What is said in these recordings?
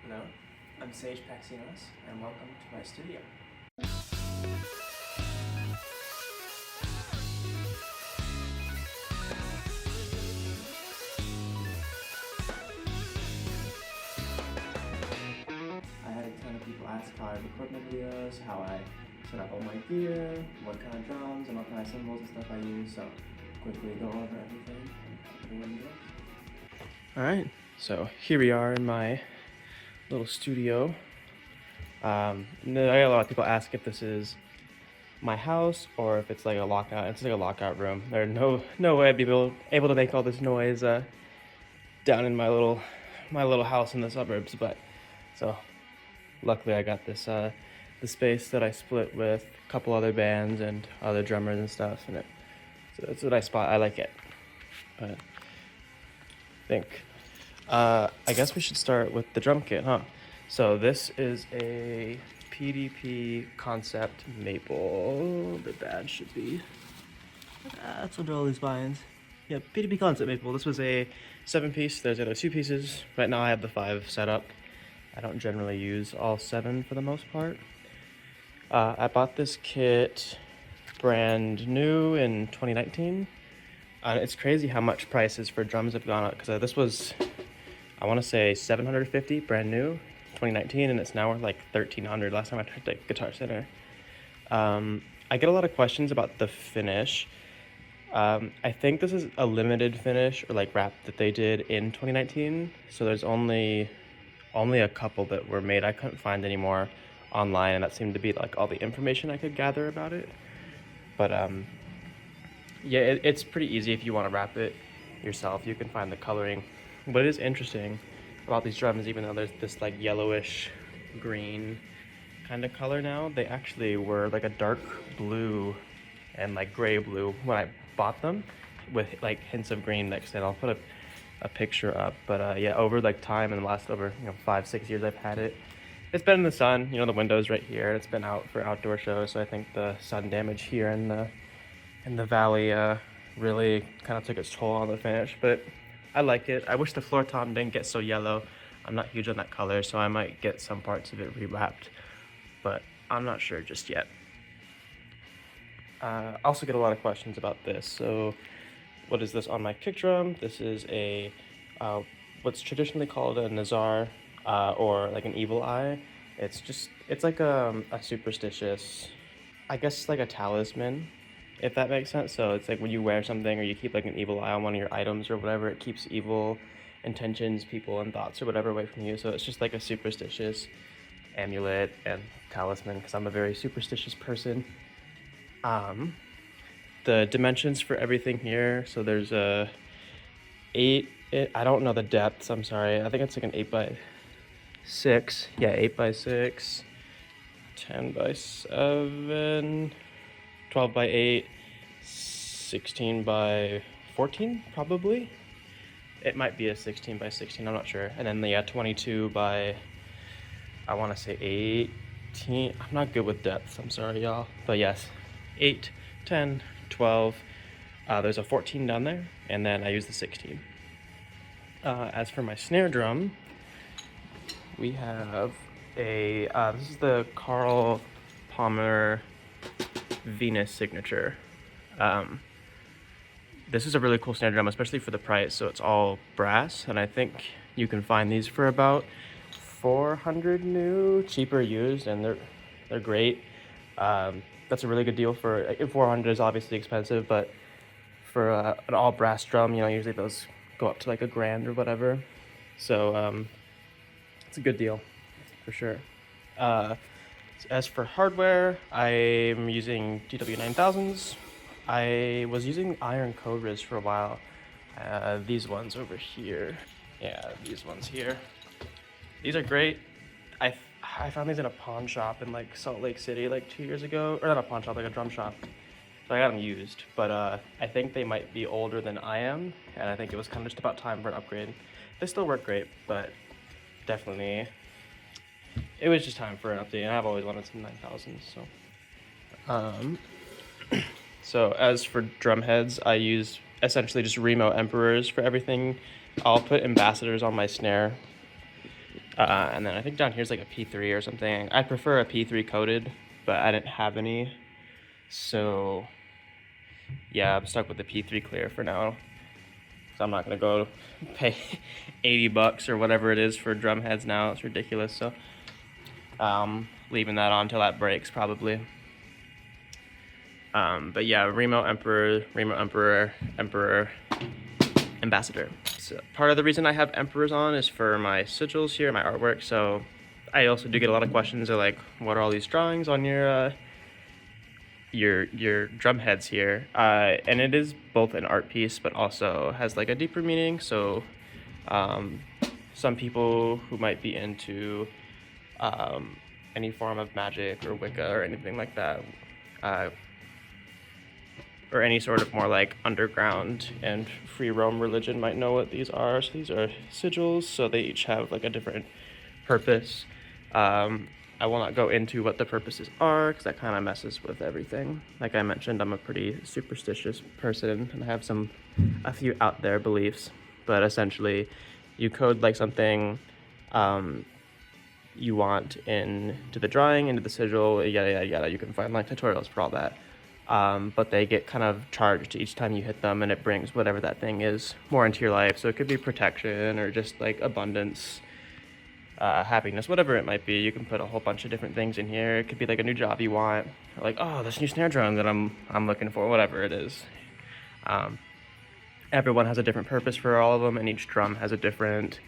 Hello, I'm Sage Paxinos, and welcome to my studio. I had a ton of people ask how I record my videos, how I set up all my gear, what kind of drums and what kind of cymbals and stuff I use, so quickly go over everything and hope everyone enjoys. Alright, so here we are in my little studio. I get a lot of people ask if this is my house or if it's like a lockout. It's like a lockout room. There's no way I'd be able to make all this noise down in my little house in the suburbs. But so luckily I got this the space that I split with a couple other bands and other drummers and stuff, and so it's a nice spot. I like it. But I think I guess we should start with the drum kit, huh? So this is a PDP Concept Maple. The badge should be. That's under all these vines. Yeah, PDP Concept Maple. This was a 7-piece. There's the other 2 pieces. Right now I have the 5 set up. I don't generally use all 7 for the most part. I bought this kit brand new in 2019. It's crazy how much prices for drums have gone up, because this was, I want to say, $750 brand new 2019, and it's now worth like $1,300 last time I checked at Guitar Center. I get a lot of questions about the finish. I think this is a limited finish or like wrap that they did in 2019, so there's only a couple that were made. I couldn't find any more online, and that seemed to be like all the information I could gather about it. But yeah, it's pretty easy if you want to wrap it yourself. You can find the coloring. What is interesting about these drums, even though there's this like yellowish green kind of color now, they actually were like a dark blue and like gray blue when I bought them, with like hints of green next to it. I'll put a picture up. But yeah, over like time, in the last over 5-6 years I've had it, it's been in the sun. The window's right here, and it's been out for outdoor shows, so I think the sun damage here in the valley really kind of took its toll on the finish. But I like it. I wish the floor tom didn't get so yellow. I'm not huge on that color, so I might get some parts of it rewrapped, but I'm not sure just yet. I also get a lot of questions about this. So what is this on my kick drum? This is a what's traditionally called a nazar, or like an evil eye. It's like a superstitious, I guess, like a talisman, if that makes sense. So it's like when you wear something or you keep like an evil eye on one of your items or whatever, it keeps evil intentions, people, and thoughts or whatever away from you. So it's just like a superstitious amulet and talisman, because I'm a very superstitious person. The dimensions for everything here, so there's a 8, I don't know the depths, I'm sorry. I think it's like an 8x6. Yeah, 8x6, 10x7, 12x8, 16x14, probably. It might be a 16x16, I'm not sure. And then yeah, 22 by, I want to say 18. I'm not good with depth, I'm sorry y'all. But yes, 8, 10, 12. There's a 14 down there, and then I use the 16. As for my snare drum, we have a, this is the Carl Palmer Venus Signature. This is a really cool snare drum, especially for the price. So it's all brass, and I think you can find these for about $400 new, cheaper used, and they're great. That's a really good deal. For $400 is obviously expensive, but for an all brass drum, usually those go up to like $1,000 or whatever. So it's a good deal for sure. As for hardware, I'm using DW9000s. I was using Iron Cobras for a while. These ones over here. Yeah, these ones here. These are great. I found these in a pawn shop in like Salt Lake City like 2 years ago. Or not a pawn shop, like a drum shop. So I got them used. But I think they might be older than I am. And I think it was kind of just about time for an upgrade. They still work great, but definitely it was just time for an update. And I've always wanted some 9000s, so. So as for drum heads, I use essentially just Remo Emperors for everything. I'll put ambassadors on my snare. And then I think down here's like a P3 or something. I prefer a P3 coated, but I didn't have any. So yeah, I'm stuck with the P3 clear for now. So I'm not gonna go pay 80 bucks or whatever it is for drum heads now. It's ridiculous. So leaving that on till that breaks probably. But yeah, Remo Emperor, Emperor, Ambassador. So part of the reason I have Emperors on is for my sigils here, my artwork. So I also do get a lot of questions of like, what are all these drawings on your drum heads here? And it is both an art piece, but also has like a deeper meaning. So some people who might be into any form of magic or Wicca or anything like that, or any sort of more like underground and free roam religion might know what these are. So these are sigils, so they each have like a different purpose. I will not go into what the purposes are because that kind of messes with everything. Like I mentioned, I'm a pretty superstitious person and I have a few out there beliefs, but essentially you code like something you want into the drawing, into the sigil, yada yada yada. You can find like tutorials for all that. But they get kind of charged each time you hit them, and it brings whatever that thing is more into your life. So it could be protection or just like abundance, happiness, whatever it might be. You can put a whole bunch of different things in here. It could be like a new job you want, or like, oh, this new snare drum that I'm looking for, whatever it is. Everyone has a different purpose for all of them, and each drum has a different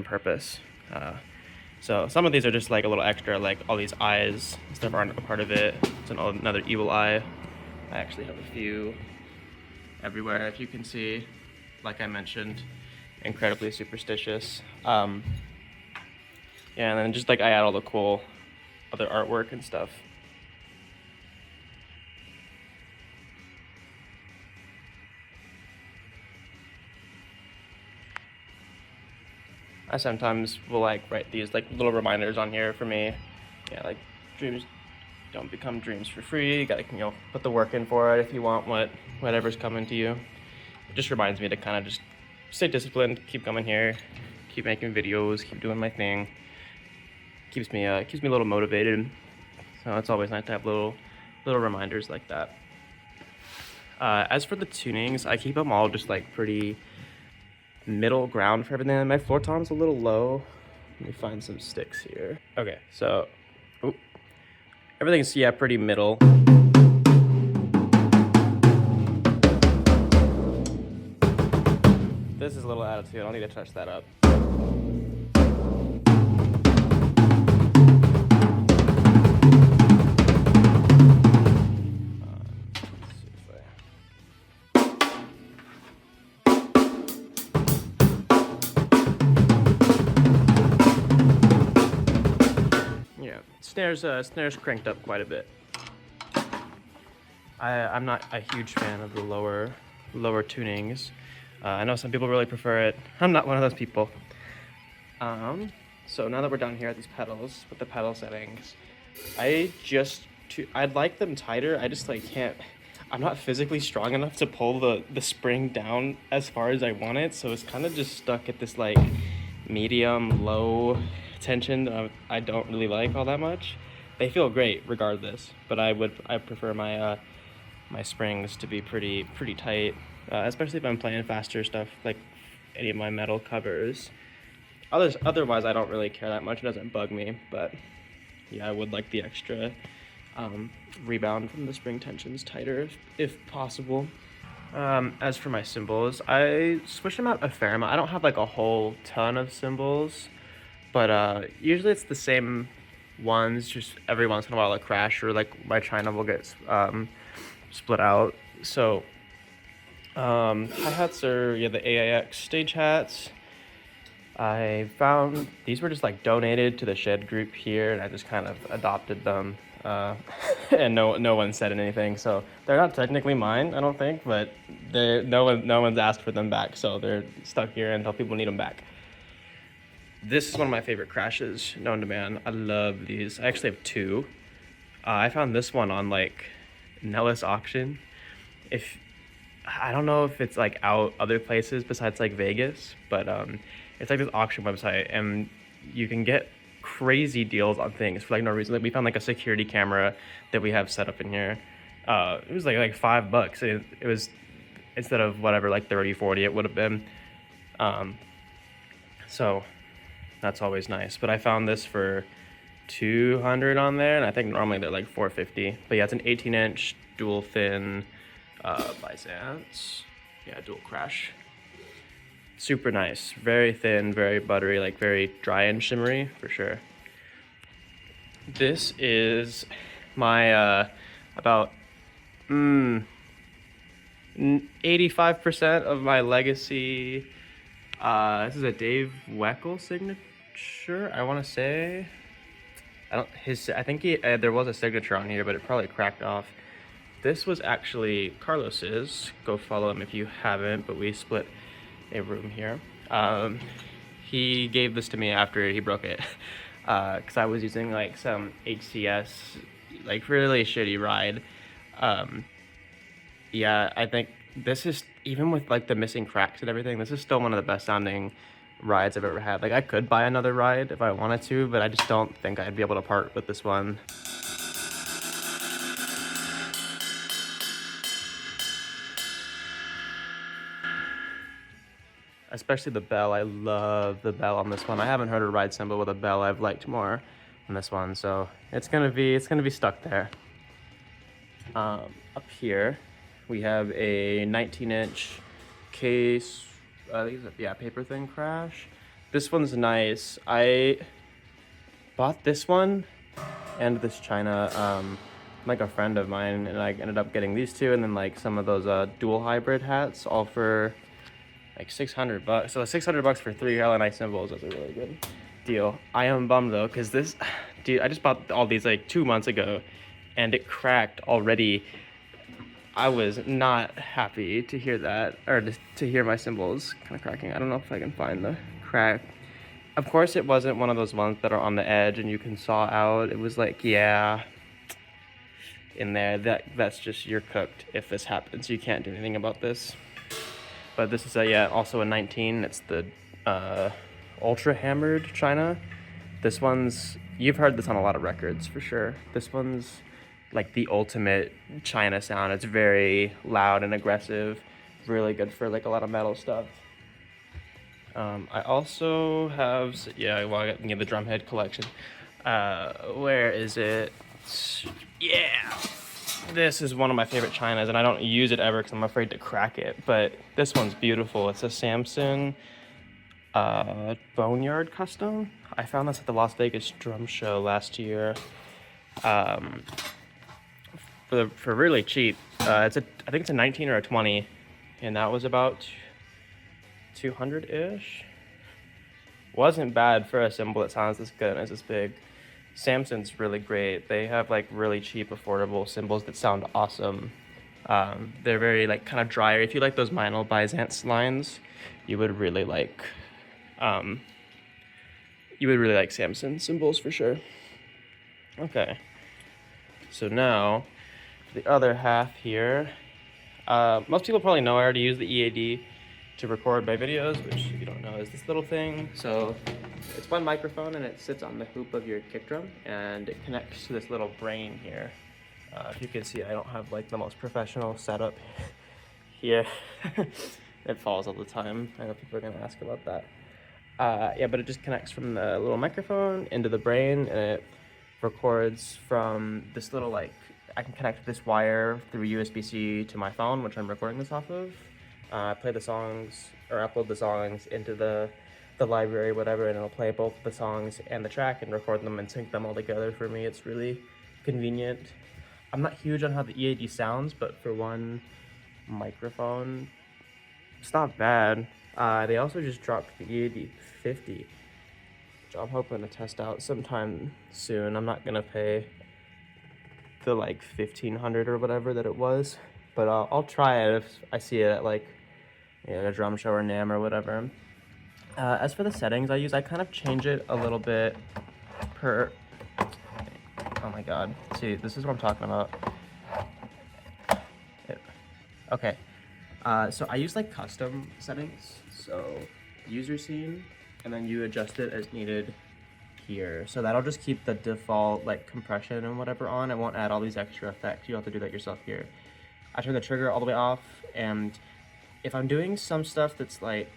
purpose. So some of these are just like a little extra, like all these eyes and stuff aren't a part of it. It's another evil eye. I actually have a few everywhere, if you can see. Like I mentioned, incredibly superstitious. Yeah, and then just like I add all the cool other artwork and stuff. I sometimes will like write these like little reminders on here for me. Yeah, like dreams don't become dreams for free. You gotta, put the work in for it if you want whatever's coming to you. It just reminds me to kind of just stay disciplined, keep coming here, keep making videos, keep doing my thing. Keeps me a little motivated. So it's always nice to have little reminders like that. As for the tunings, I keep them all just like pretty middle ground for everything. My floor tom's a little low. Let me find some sticks here. Okay, so everything's pretty middle. This is a little attitude. I don't need to touch that up. Snare's cranked up quite a bit. I'm not a huge fan of the lower tunings. I know some people really prefer it. I'm not one of those people. So now that we're down here at these pedals with the pedal settings, I'd like them tighter. I just like can't. I'm not physically strong enough to pull the spring down as far as I want it, so it's kind of just stuck at this like medium low tension I don't really like all that much. They feel great regardless, but I prefer my my springs to be pretty tight, especially if I'm playing faster stuff like any of my metal covers. Otherwise I don't really care that much. It doesn't bug me, but yeah, I would like the extra rebound from the spring tensions tighter if possible. As for my cymbals, I switch them out a fair amount. I don't have like a whole ton of cymbals, but usually it's the same ones. Just every once in a while a crash or like my china will get split out. So hi-hats are the AIX stage hats. I found these were just like donated to the shed group here, and I just kind of adopted them. And no one said anything, so they're not technically mine, I don't think, but no one's asked for them back, so they're stuck here until people need them back. This is one of my favorite crashes known to man. I love these. I actually have two. I found this one on like Nellis auction. I don't know if it's like out other places besides like Vegas, but It's like this auction website, and you can get crazy deals on things for like no reason. Like we found like a security camera that we have set up in here. It was like $5. It was, instead of whatever, like 30, 40 it would have been. So that's always nice. But I found this for 200 on there, and I think normally they're like 450. But yeah, it's an 18-inch dual thin Byzance. Yeah, dual crash. Super nice, very thin, very buttery, like very dry and shimmery for sure. This is my about 85% of my legacy. This is a Dave Weckl signature, I want to say. I think there was a signature on here, but it probably cracked off. This was actually Carlos's. Go follow him if you haven't, but we split a room here. He gave this to me after he broke it, because I was using like some HCS, like really shitty ride. Yeah, I think this is, even with like the missing cracks and everything, this is still one of the best sounding rides I've ever had. Like I could buy another ride if I wanted to, but I just don't think I'd be able to part with this one. Especially the bell. I love the bell on this one. I haven't heard a ride cymbal with a bell I've liked more than this one, so it's gonna be stuck there. Up here we have a 19-inch case. I think it's paper thin crash. This one's nice. I bought this one and this China, like a friend of mine, and I ended up getting these two, and then like some of those dual hybrid hats, all for like $600. So $600 for 3 hella nice cymbals is a really good deal. I am bummed though, because this, dude, I just bought all these like 2 months ago, and it cracked already. I was not happy to hear that, or to hear my cymbals kind of cracking. I don't know if I can find the crack. Of course, it wasn't one of those ones that are on the edge and you can saw out. It was like, yeah, in there. That's just, you're cooked if this happens. You can't do anything about this. But this is also a 19. It's the ultra hammered China. This one's, you've heard this on a lot of records for sure. This one's like the ultimate China sound. It's very loud and aggressive. Really good for like a lot of metal stuff. I also have, I got the drumhead collection. Where is it? Yeah. This is one of my favorite Chinas, and I don't use it ever because I'm afraid to crack it. But this one's beautiful. It's a Samson Boneyard Custom. I found this at the Las Vegas drum show last year. For really cheap. I think it's a 19 or a 20, and that was about 200-ish. Wasn't bad for a cymbal that sounds this good and is this big. Samson's really great. They have like really cheap, affordable cymbals that sound awesome. They're very like kind of drier. If you like those Meinl Byzance lines, you would really like Samson cymbals for sure. Okay, so now the other half here. Most people probably know I already use the EAD to record my videos, which if you don't know is this little thing. So it's one microphone and it sits on the hoop of your kick drum, and it connects to this little brain here. If you can see, I don't have like the most professional setup here. It falls all the time. I know people are gonna ask about that. But it just connects from the little microphone into the brain, and it records from this little I can connect this wire through USB-C to my phone, which I'm recording this off of. Play the songs, or upload the songs into the library, whatever, and it'll play both the songs and the track and record them and sync them all together for me. It's really convenient. I'm not huge on how the EAD sounds, but for one microphone, it's not bad. They also just dropped the EAD 50, which I'm hoping to test out sometime soon. I'm not gonna pay the like $1,500 or whatever that it was, but I'll try it if I see it at a drum show or NAMM or whatever. As for the settings I kind of change it a little bit per. Oh my god! See, this is what I'm talking about. Okay, so I use custom settings. So user scene, and then you adjust it as needed here. So that'll just keep the default like compression and whatever on. It won't add all these extra effects. You have to do that yourself here. I turn the trigger all the way off, and if I'm doing some stuff that's like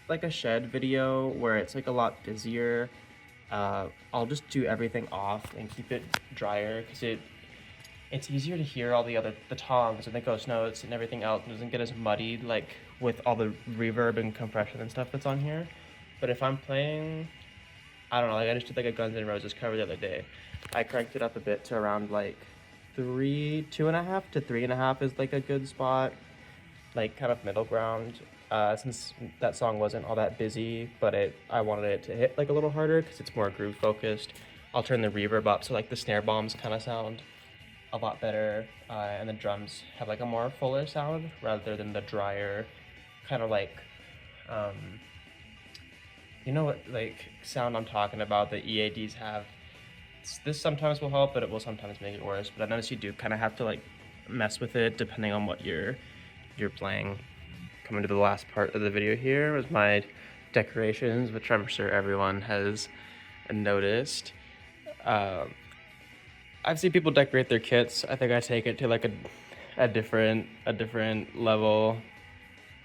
a shed video where it's like a lot busier, I'll just do everything off and keep it drier, because it's easier to hear all the toms and the ghost notes and everything else. It doesn't get as muddied like with all the reverb and compression and stuff that's on here. But if I'm playing, I don't know, like I just did like a Guns N' Roses cover the other day. I cranked it up a bit to around like 2.5 to 3.5 is like a good spot, like kind of middle ground. Since that song wasn't all that busy, but I wanted it to hit like a little harder because it's more groove focused. I'll turn the reverb up so like the snare bombs kind of sound a lot better, and the drums have like a more fuller sound rather than the drier kind of like, you know what like sound I'm talking about that EADs have. This sometimes will help, but it will sometimes make it worse. But I noticed you do kind of have to like mess with it depending on what you're playing. Coming to the last part of the video here was my decorations, which I'm sure everyone has noticed. I've seen people decorate their kits. I think I take it to like a different level.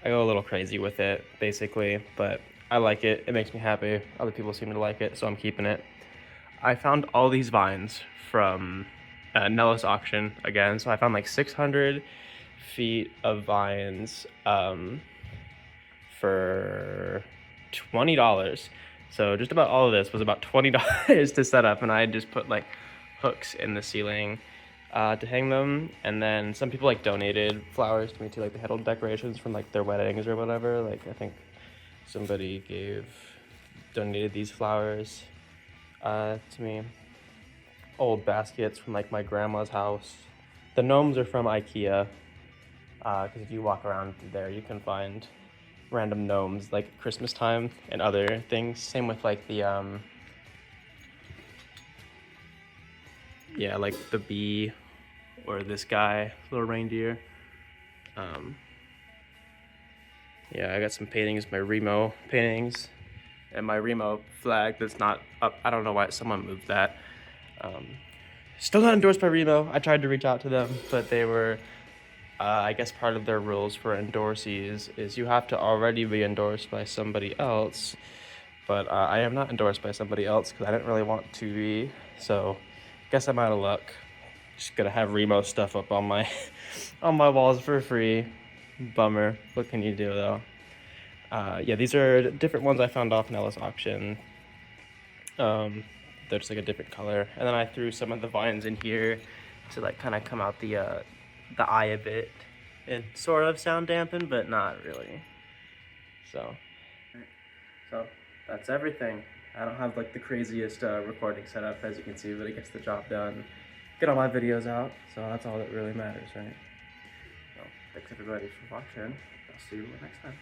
I go a little crazy with it, basically, but I like it. It makes me happy. Other people seem to like it, so I'm keeping it. I found all these vines from Nellis auction again. So I found like 600 feet of vines for $20. So just about all of this was about $20 to set up, and I just put like hooks in the ceiling to hang them. And then some people like donated flowers to me too, like they had old decorations from like their weddings or whatever. Like I think somebody donated these flowers to me. Old baskets from like my grandma's house. The gnomes are from IKEA, because if you walk around there you can find random gnomes like Christmas time and other things. Same with like the like the bee or this guy, little reindeer. Yeah, I got some paintings, my Remo paintings, and my Remo flag that's not up. I don't know why someone moved that. Still not endorsed by Remo. I tried to reach out to them, but they were, I guess part of their rules for endorsees is you have to already be endorsed by somebody else. But I am not endorsed by somebody else because I didn't really want to be. So I guess I'm out of luck. Just gonna have Remo stuff up on my on my walls for free. Bummer. What can you do though? Yeah, these are different ones I found off Nellis auction. They're just like a different color, and then I threw some of the vines in here to like kind of come out the eye a bit and sort of sound dampened, but not really. So that's everything. I don't have like the craziest recording setup, as you can see, but it gets the job done. Get all my videos out, so that's all that really matters, right? So thanks everybody for watching. I'll see you next time.